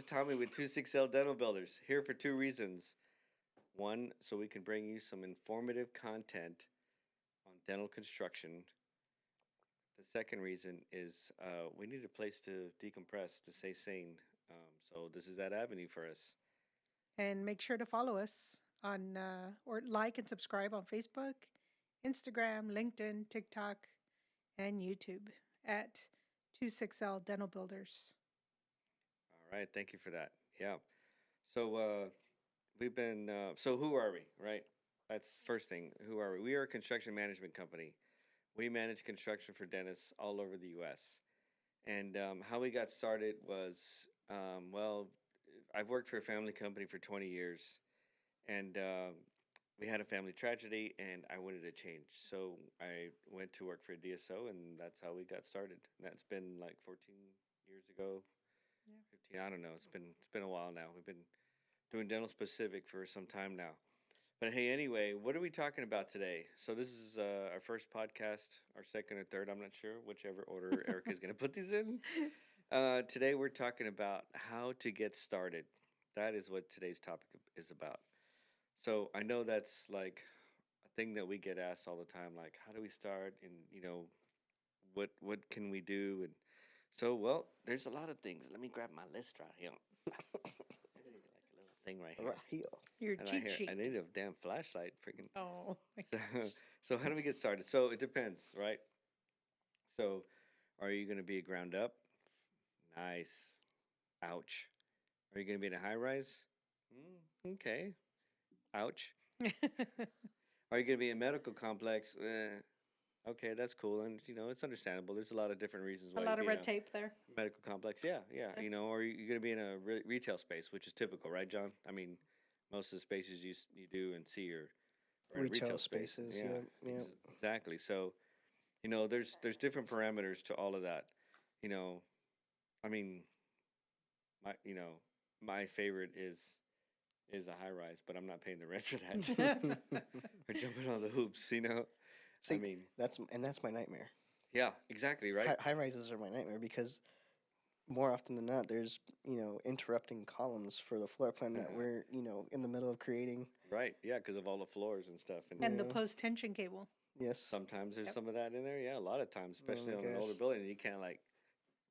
Tommy with 26L Dental Builders, here for two reasons. One, so we can bring you some informative content on dental construction. The second reason is we need a place to decompress, to stay sane. So this is that avenue for us. And make sure to follow us on or like and subscribe on Facebook, Instagram, LinkedIn, TikTok, and YouTube at 26L Dental Builders. All right, thank you for that. Yeah. So we've been. So who are we? Right. That's first thing. Who are we? We are a construction management company. We manage construction for dentists all over the U.S. And how we got started was, well, I've worked for a family company for 20 years, and we had a family tragedy, and I wanted to change. So I went to work for a DSO, and that's how we got started. And that's been like 14 years ago, Yeah. 15. I don't know. It's been a while now. We've been doing dental specific for some time now. But hey, anyway, what are we talking about today? So this is our first podcast, our second or third. I'm not sure, whichever order Erica's going to put these in. Today we're talking about how to get started. That is what today's topic is about. So I know that's like a thing that we get asked all the time, like how do we start, and what can we do, and so well, there's a lot of things. Let me grab my list right here. Like a little thing right here. Right here. Your And cheat sheet. I need a damn flashlight, freaking. Oh, So how do we get started? So it depends, right? So are you going to be a ground up? Nice. Ouch. Are you going to be in a high rise? Okay. Ouch. Are you going to be in a medical complex? Okay, that's cool. And, it's understandable. There's a lot of different reasons a why lot you'd of be in red a tape there. medical complex. Yeah. Or you're going to be in a retail space, which is typical, right, John? I mean, most of the spaces you do and see are in Retail spaces. Yeah. Exactly. So, there's different parameters to all of that. I mean, my favorite is a high rise, but I'm not paying the rent for that. Or jumping on the hoops, See, I mean, that's my nightmare. yeah, exactly, right? High rises are my nightmare because more often than not, there's interrupting columns for the floor plan that we're in the middle of creating. Right, yeah, because of all the floors and stuff. And the post tension cable. Yes. Sometimes there's some of that in there. Yeah, a lot of times, especially I on an older guess. building, you can't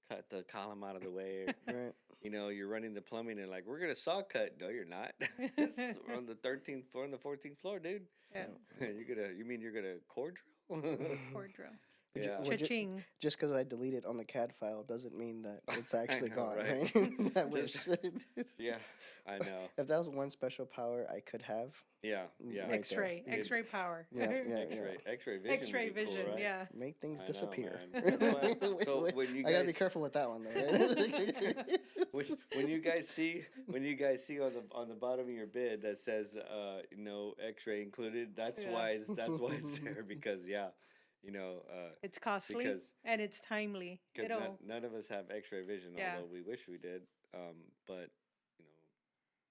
cut the column out of the way. Right. You're running the plumbing and we're gonna saw cut. No, you're not. We're on the 13th floor, on the 14th floor, dude. Yeah. You're gonna core drill? Core drill. Yeah. Cha-ching. Just because I delete it on the CAD file doesn't mean that it's actually know, gone, right? right? That was Yeah, I know. If that was one special power I could have, Yeah. Right X-ray. there. X-ray power. Yeah. X-ray vision. X-ray would be cool, vision, right? yeah. make things I know, disappear. man. That's why- so when you I gotta be guys careful with that one, though. when you guys see on the bottom of your bid that says no X-ray included, that's Yeah. why it's there, because It's costly because and it's timely. because none of us have X-ray vision, Yeah. although we wish we did, but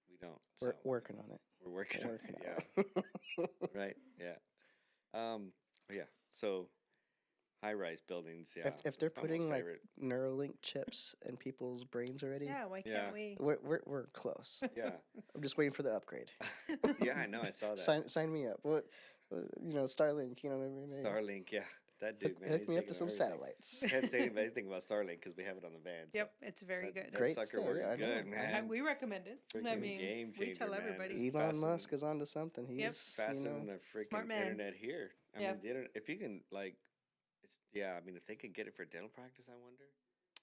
we don't. We're So working on it. we're working on working it. on Yeah. Right. Yeah. Yeah. So high-rise buildings. Yeah. If they're my most putting like favorite. Neuralink chips in people's brains already, Yeah, why Yeah. can't we? we're close. Yeah. I'm just waiting for the upgrade. Yeah, I know. I saw that. Sign me up. What Starlink? You know what I mean? Starlink, yeah, that dude, man. Hook he's me up taking to some everything. satellites. Can't say anything about Starlink because we have it on the van. So Yep, it's very that, good. That Great sucker stuff, works yeah, I know. good, man. We recommend it. I Freaking mean, game we changer, tell man. everybody. It's Elon faster Musk than- is onto something. He's It's faster than the Smart freaking man. internet here. I Yep. mean, the internet. If you can I mean, if they could get it for dental practice, I wonder.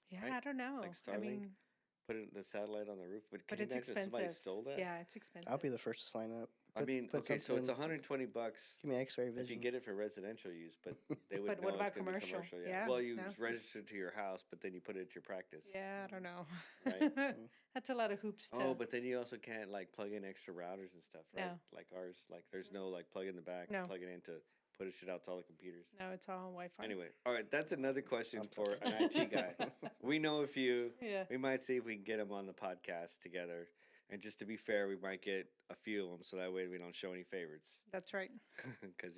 Yeah, Right? I don't know. Like I Starlink? mean, Put the satellite on the roof, but can but you it's imagine if somebody expensive. stole that? Yeah, it's expensive. I'll be the first to sign up. I mean, put okay, so it's something- $120. Give me X-ray If vision. you get it for residential use, but they would But know what it's about going to be commercial? commercial. Yeah. Yeah, Well, you no. register to your house, but then you put it at your practice. Yeah, I don't know. Right. That's a lot of hoops to. Oh, but then you also can't plug in extra routers and stuff, right? No. Like ours, there's no plug in the back, No. plug it in to put it shit out to all the computers. No, it's all Wi-Fi. Anyway, all right, that's another question for an IT guy. We know a few. Yeah. We might see if we can get them on the podcast together. And just to be fair, we might get a few of them so that way we don't show any favorites. That's right. Because,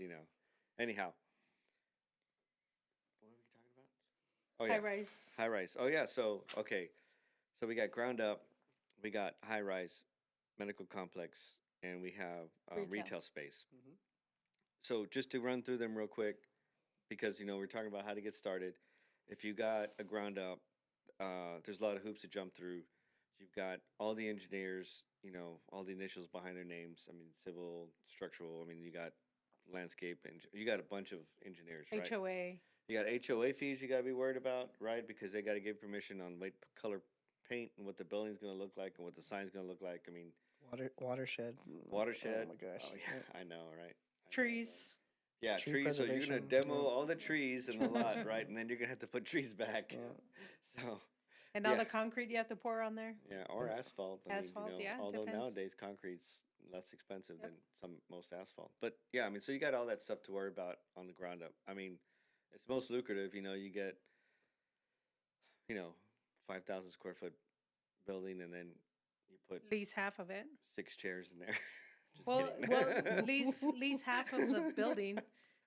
anyhow. What were we talking about? Oh, yeah. High rise. High rise. Oh, yeah. So, okay. So we got Groundup. we got Highrise Medical Complex, and we have Retail. retail space. Mhm. So just to run through them real quick, because we're talking about how to get started. If you got a ground up, there's a lot of hoops to jump through. You've got all the engineers, all the initials behind their names. I mean, civil, structural. I mean, you got landscape, and you got a bunch of engineers, right? HOA. You got HOA fees you got to be worried about, right? Because they got to give permission on what color paint and what the building's going to look like and what the sign's going to look like. I mean, Watershed. watershed. Oh my gosh. Oh yeah, I know, right? Trees. Yeah, Tree trees. So you're gonna preservation, demo yeah. all the trees in the lot, right? And then you're gonna have to put trees back. Yeah. So And all Yeah. the concrete you have to pour on there. yeah, or asphalt. I Asphalt, mean, yeah, although depends. nowadays concrete's less expensive Yep. than most asphalt. But yeah, I mean, so you got all that stuff to worry about on the ground up. I mean, it's most lucrative. You get 5,000 square foot building, and then you put Lease half of it. 6 chairs in there. Just Well, kidding. lease half of the building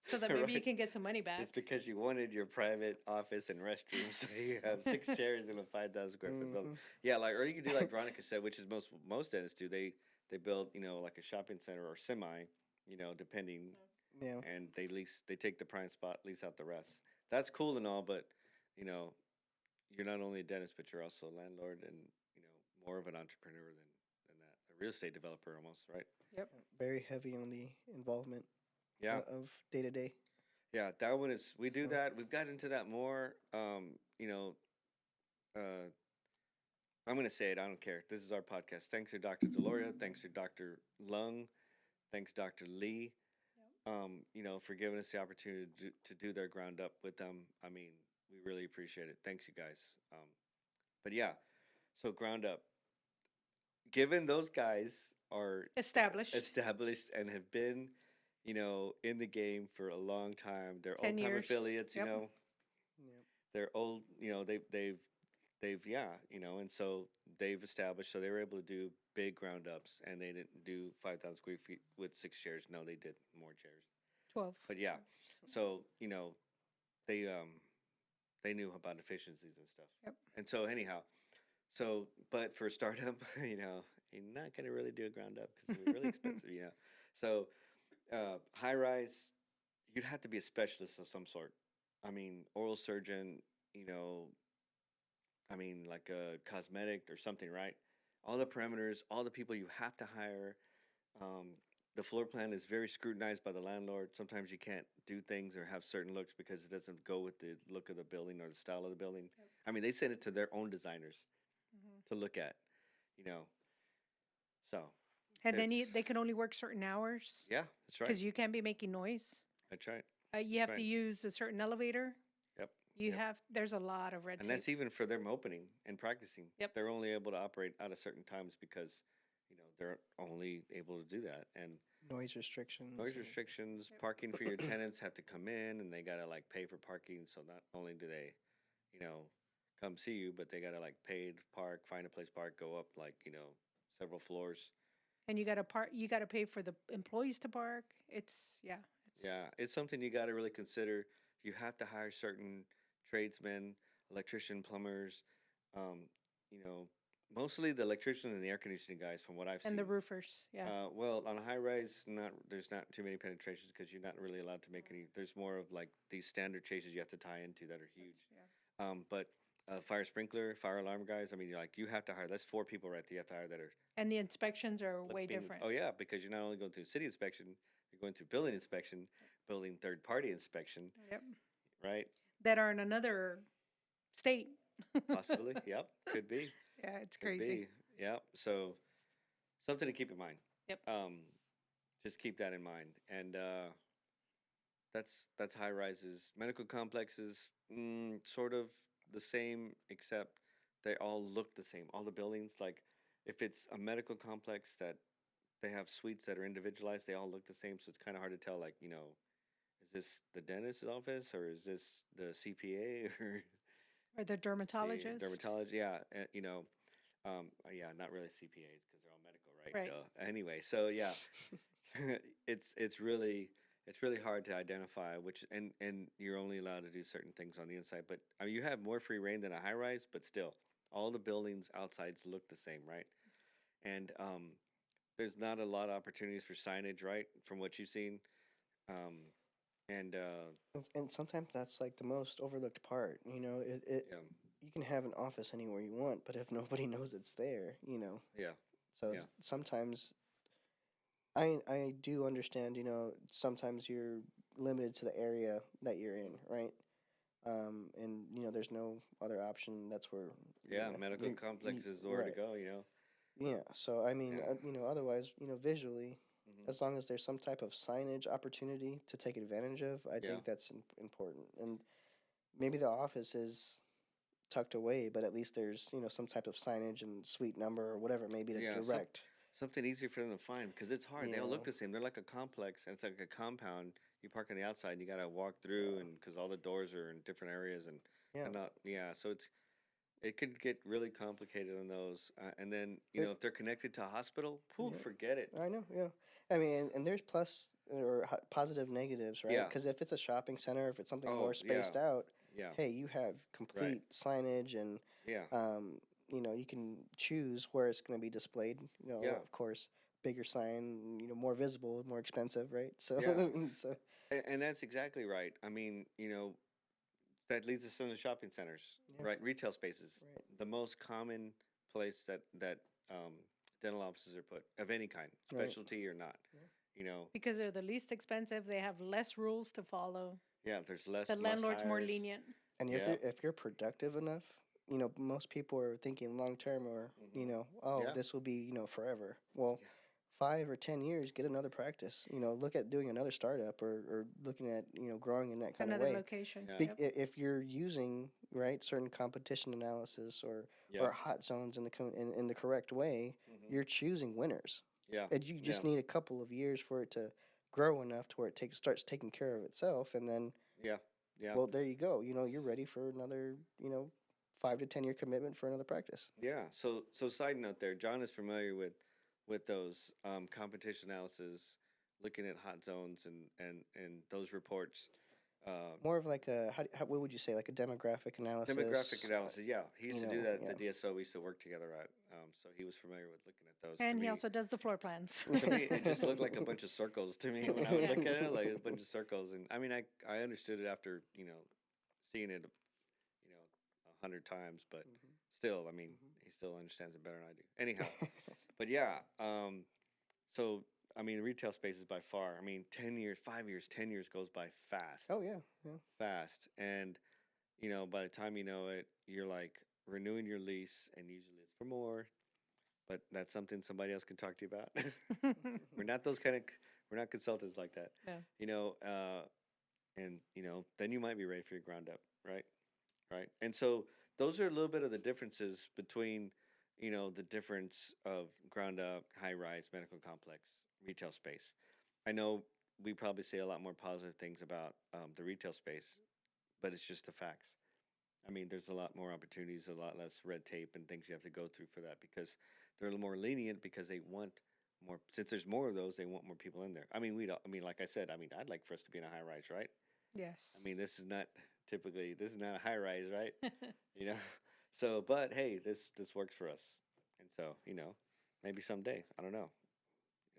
so that maybe you Right. can get some money back. It's because you wanted your private office and restroom, so you have 6 chairs in a 5,000 square foot building. Mhm. Yeah, like, or you could do like Veronica said, which is most dentists do. They build like a shopping center or semi, depending, Yeah. and they take the prime spot, lease out the rest. That's cool and all, but you know you're not only a dentist, but you're also a landlord and more of an entrepreneur than that, a real estate developer almost, right? Yep. Very heavy on the involvement Yeah. of day to day. Yeah, that one is. We do Sure. that. We've got into that more. Uh, I'm going to say it. I don't care. This is our podcast. Thanks to Dr. Deloria. Thanks to Dr. Lung. Thanks, Dr. Lee. For giving us the opportunity to do their ground up with them. I mean, we really appreciate it. Thanks, you guys. But yeah, so ground up. Given those guys are Established. and have been, in the game for a long time. They're 10 old time years. affiliates, Yep. Yep. They're old, they've and so they've established. So they were able to do big ground ups, and they didn't do 5,000 square feet with 6 chairs. No, they did more chairs. 12. But yeah, so they knew about efficiencies and stuff. Yep. And so anyhow, but for a startup, you're not gonna really do a ground up because it's really expensive, So high rise, you'd have to be a specialist of some sort. I mean, oral surgeon, like a cosmetic or something, right? All the parameters, all the people you have to hire. The floor plan is very scrutinized by the landlord. Sometimes you can't do things or have certain looks because it doesn't go with the look of the building or the style of the building. Yep. I mean, they send it to their own designers Mhm. to look at, So, And then it's- they can only work certain hours yeah, that's right. because you can't be making noise. That's right. You have to Right. use a certain elevator. Yep. You Yep. have, there's a lot of red And tape. that's even for them opening and practicing. Yep. They're only able to operate out of certain times because, they're only able to do that. And Noise restrictions. noise and- restrictions, Yep. parking for your tenants have to come in and they got to like pay for parking. So not only do they, come see you, but they got to like pay to park, find a place to park, go up like, several floors. And you got to pay for the employees to park. It's Yeah, it's something you got to really consider. You have to hire certain tradesmen, electrician, plumbers, mostly the electricians and the air conditioning guys from what I've seen. and the roofers. Yeah. Well, on a high rise, there's not too many penetrations because you're not really allowed to make any. There's more of like these standard chases you have to tie into that are huge. Yeah. But fire sprinkler, fire alarm guys. I mean, you have to hire. That's 4 people right there. You have to hire that are And the inspections are way being- different. Oh yeah, because you're not only going through city inspection, you're going through building inspection, building third party inspection, Yep. right? That are in another state. Possibly. Yep. Could be. Yeah, it's Could crazy. be. Yep. So something to keep in mind. Yep. Just keep that in mind. And that's high rises. Medical complexes, sort of the same, except they all look the same. All the buildings, like if it's a medical complex that they have suites that are individualized, they all look the same. So it's kind of hard to tell, like, is this the dentist's office or is this the CPA or Or the dermatologist. dermatology? Yeah, yeah, not really CPAs because they're all medical, right? Right. Duh. Anyway, so yeah, it's really hard to identify which, and you're only allowed to do certain things on the inside. But I mean, you have more free reign than a high rise, but still, all the buildings outsides look the same, right? and there's not a lot of opportunities for signage, right? From what you've seen, um, and And sometimes that's like the most overlooked part. yeah, You can have an office anywhere you want, but if nobody knows it's there, yeah, so yeah, sometimes I do understand. Sometimes you're limited to the area that you're in, right? And there's no other option. That's where yeah. Medical you complex is the way to right. go. You know, Yeah. So I mean, yeah, otherwise, visually, hmm, as long as there's some type of signage opportunity to take advantage of, I yeah, think that's important. And maybe the office is tucked away, but at least there's some type of signage and suite number or whatever, maybe to yeah. direct. Something easier for them to find because it's hard. You They all look know, the same. They're like a complex, and it's like a compound. You park on the outside, and you gotta walk through, yeah, and because all the doors are in different areas, and yeah. they're not. Yeah, so it could get really complicated on those. And then There, if they're connected to a hospital, poof, yeah, forget it. I know. Yeah, I mean, and there's plus or positive negatives, right? Yeah. Because if it's a shopping center, if it's something more Oh yeah. spaced out, Yeah. hey, you have Right. complete signage and Yeah. um, you can choose where it's going to be displayed. Yeah. Of course, bigger sign, more visible, more expensive, right? So, Yeah. so And that's exactly right. I mean, that leads us into shopping centers, yeah, right? Retail spaces, right, the most common place that um, dental offices are put of any kind, right. specialty or not. Yeah. You know, Because they're the least expensive, they have less rules to follow. yeah. There's The less must landlord's more hires. lenient. And Yeah. if you're productive enough, most people are thinking long term or Hmm. oh, Yeah. this will be forever. Well, Yeah. 5 or 10 years, get another practice. Look at doing another startup or looking at growing in that kind of Another way. location. Yeah. Yep. If you're using right certain competition analysis Yeah. or hot zones in the correct way, Hmm. you're choosing winners. Yeah. And you Yeah. just need a couple of years for it to grow enough to where it starts taking care of itself, and then Yeah. Yeah. well, there you go. You're ready for another 5 to 10 year commitment for another practice. Yeah. So side note there, John is familiar with those competition analysis, looking at hot zones and those reports. Uh, More of like a what would you say, like a demographic Demographic analysis? analysis. Yeah, he used to do that at Yeah. the DSO. We used to work together at. So he was familiar with looking at those. To And he me, also does the floor plans. to me, it just looked like a bunch of circles to me when I would Yeah. look at it, like a bunch of circles. And I mean, I understood it after seeing it 100 times, but still, I mean, he still understands it better than I do. Anyhow, but yeah, so I mean, retail space is by far. I mean, 10 years, 5 years, 10 years goes by fast, Oh yeah, yeah. fast, and by the time you know it, you're like renewing your lease, and usually it's for more. But that's something somebody else can talk to you about. we're not those kind of. We're not consultants like that. No. And then you might be ready for your ground up, right? Right. And so those are a little bit of the differences between, the difference of ground up, high rise, medical complex, retail space. I know we probably say a lot more positive things about the retail space, but it's just the facts. I mean, there's a lot more opportunities, a lot less red tape and things you have to go through for that because they're a little more lenient because they want more. Since there's more of those, they want more people in there. I mean, I mean, like I said, I mean, I'd like for us to be in a high rise, right? Yes. I mean, this is not a high rise, right? You know. So, but hey, this works for us, and so maybe someday, I don't know,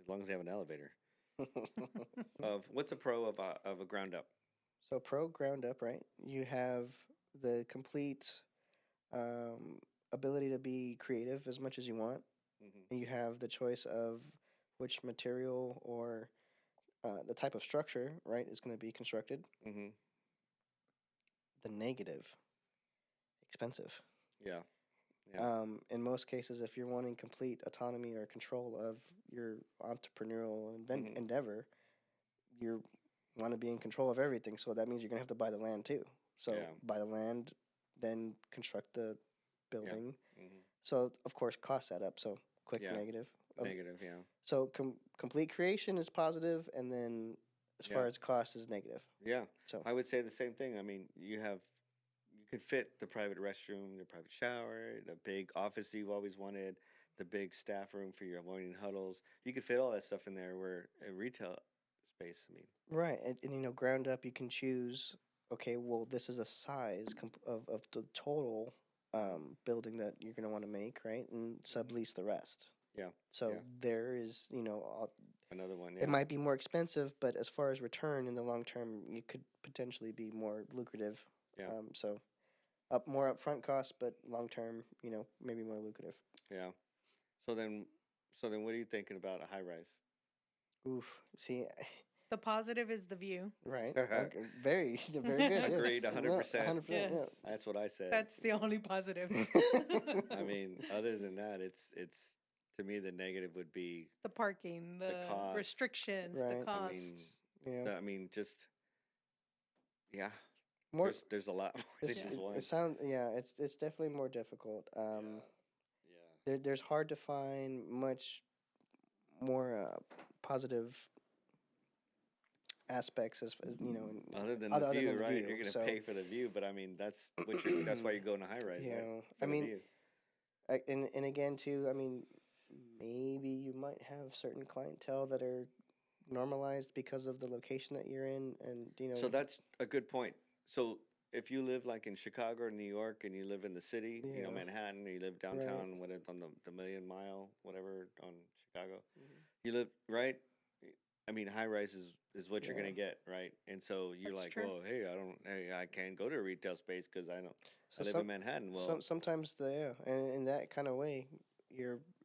as long as they have an elevator. Of what's a pro of a ground up? So pro ground up, right? You have the complete ability to be creative as much as you want. Hmm. And you have the choice of which material or the type of structure, right, is going to be constructed. Hmm. The negative, expensive. Yeah. Yeah. In most cases, if you're wanting complete autonomy or control of your entrepreneurial Hmm. endeavor, you want to be in control of everything. So that means you're going to have to buy the land too. So Yeah. buy the land, then construct the Yeah. building. Hmm. So of course costs add up. So quick Yeah. negative. Of, Negative. Yeah. so complete creation is positive, and then as Yeah. far as cost is negative. Yeah. So I would say the same thing. I mean, you could fit the private restroom, the private shower, the big office you've always wanted, the big staff room for your morning huddles. You could fit all that stuff in there. Where a retail space, I mean, right, and ground up you can choose. Okay, well this is a size of the total building that you're going to want to make, right, and hmm, sublease the rest. Yeah. So Yeah. there is, Another one. it Yeah. might be more expensive, but as far as return in the long term, you could potentially be more lucrative. Yeah. So more upfront cost, but long term, maybe more lucrative. Yeah. So then, what are you thinking about a high rise? Oof. See, The positive is the view. right? Okay. Very, very good. Yes. Agreed, 100%. 100%. Yes. Yeah. That's what I said. That's the only positive. I mean, other than that, it's to me the negative would be The parking, the cost. restrictions, the Right. cost. I mean, Yeah. just yeah. More. There's a lot more than It's, just it, one. it sound yeah. It's definitely more difficult. Yeah. There's hard to find much more positive aspects as Other than other the view, than the right? view. You're gonna So pay for the view, but I mean that's why you go in a high rise, you right? know, For I the mean, view. and again too. I mean, maybe you might have certain clientele that are normalized because of the location that you're in, and So that's a good point. So if you live like in Chicago or New York and you live in the city, Yeah. Manhattan, or you live Right. downtown, what it's on the Million Mile, whatever, on Chicago, Mhm. you live right. I mean, high rise is what you're Yeah. gonna get, right? And so you're That's like, true. well, hey, I can't go to a retail space because I So live in Manhattan. Well, sometimes and in that kind of way,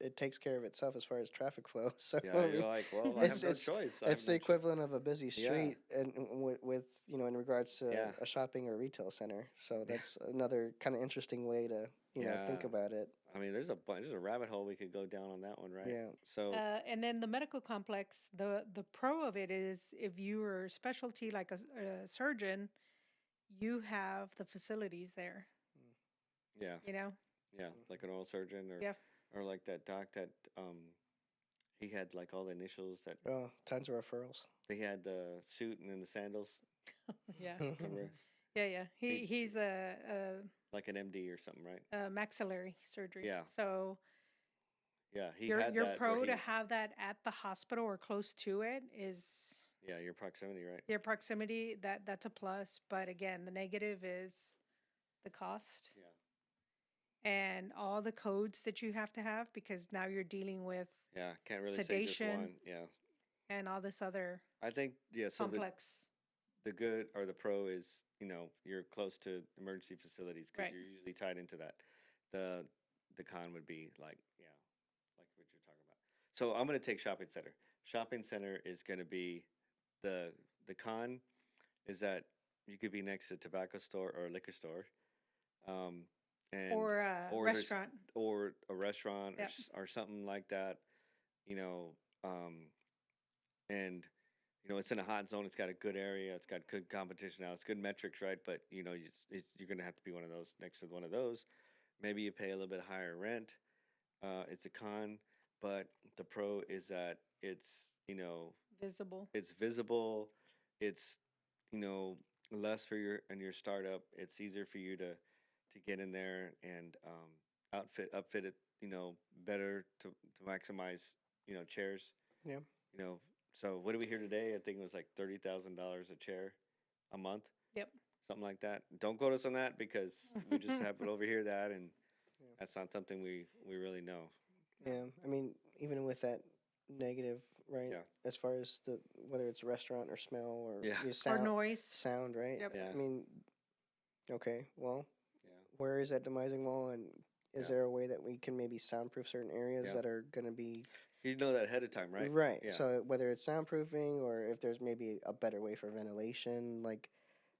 it takes care of itself as far as traffic flow. So yeah, I you're mean, like, well, I have no choice. I have it's the no choice. equivalent of a busy Yeah. street, and with in regards to Yeah. a shopping or retail center. So that's another kind of interesting way to think Yeah. about it. I mean, there's a rabbit hole we could go down on that one, right? Yeah. So And then the medical complex, the pro of it is if you are specialty like a surgeon, you have the facilities there. yeah, yeah, like an oral surgeon Yeah. or like that doc that he had like all the initials that Oh, tons of referrals. he had the suit and then the sandals. Yeah. Remember, Yeah. He's like an MD or something, right? a maxillary surgery. Yeah. So Yeah, he your had your that where pro he to have that at the hospital or close to it is yeah your proximity, right? your proximity. That's a plus. But again, the negative is the cost Yeah, and all the codes that you have to have because now you're dealing with yeah, can't really say just sedation one. Yeah, and all this other I think so complex. the good or the pro is you're close to emergency facilities because Right. you're usually tied into that. The con would be like like what you're talking about. So I'm gonna take shopping center. Shopping center is gonna be the con is that you could be next to a tobacco store or a liquor store, um, and Or a there's restaurant. or a restaurant Yep. or something like that, you know, and it's in a hot zone. It's got a good area. It's got good competition now. It's good metrics, right? But you're gonna have to be one of those next to one of those. Maybe you pay a little bit higher rent. It's a con, but the pro is that Visible. it's visible. It's less for your startup. It's easier for you to get in there and upfit it better to maximize chairs. Yeah. So what do we hear today? I think it was like $30,000 a chair a month. Yep. Something like that. Don't quote us on that because we just happen to overhear that, and that's not something we really know. Yeah. I mean, even with that negative, right? Yeah. As far as whether it's restaurant or smell or Yeah. Or sound, noise. right? Yep. Yeah. I mean, okay, well, Yeah. where is that demising wall, and is Yeah. there a way that we can maybe soundproof certain areas Yeah. that are going to be You know that ahead of time, right? right? Yeah. So whether it's soundproofing or if there's maybe a better way for ventilation,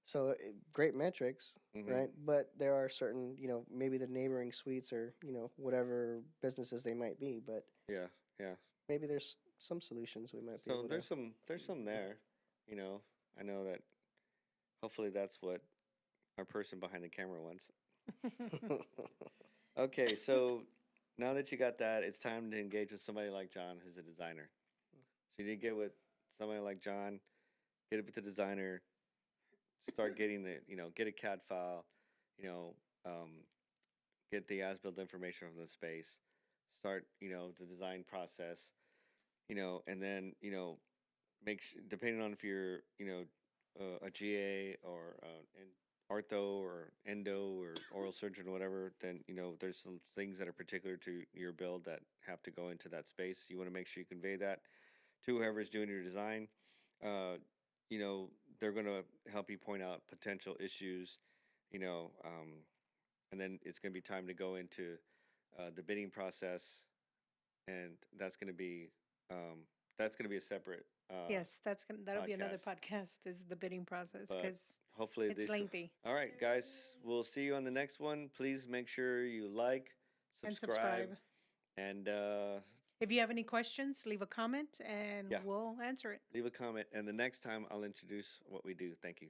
so great metrics, Mhm. right? But there are certain, maybe the neighboring suites or whatever businesses they might be, but Yeah. Yeah. maybe there's some solutions we might be So able there's some there. I know that hopefully that's what our person behind the camera wants. to. Okay, so now that you got that, it's time to engage with somebody like John, who's a designer. So you need to get with somebody like John, get it with the designer, start getting get a CAD file, you know, get the as-built information from the space, start, the design process, and then, depending on if you're, a GA or ortho or endo or oral surgeon or whatever, then there's some things that are particular to your build that have to go into that space. You want to make sure you convey that to whoever's doing your design. Uh, they're going to help you point out potential issues. You know, and then it's going to be time to go into the bidding process, and um, that's going to be a separate Yes, that'll be another podcast. podcast, is the bidding process, But because hopefully it's this. lengthy. All right, guys, we'll see you on the next one. Please make sure you like, And subscribe, subscribe. and If you have any questions, leave a comment and yeah, we'll answer it. leave a comment. And the next time I'll introduce what we do. Thank you.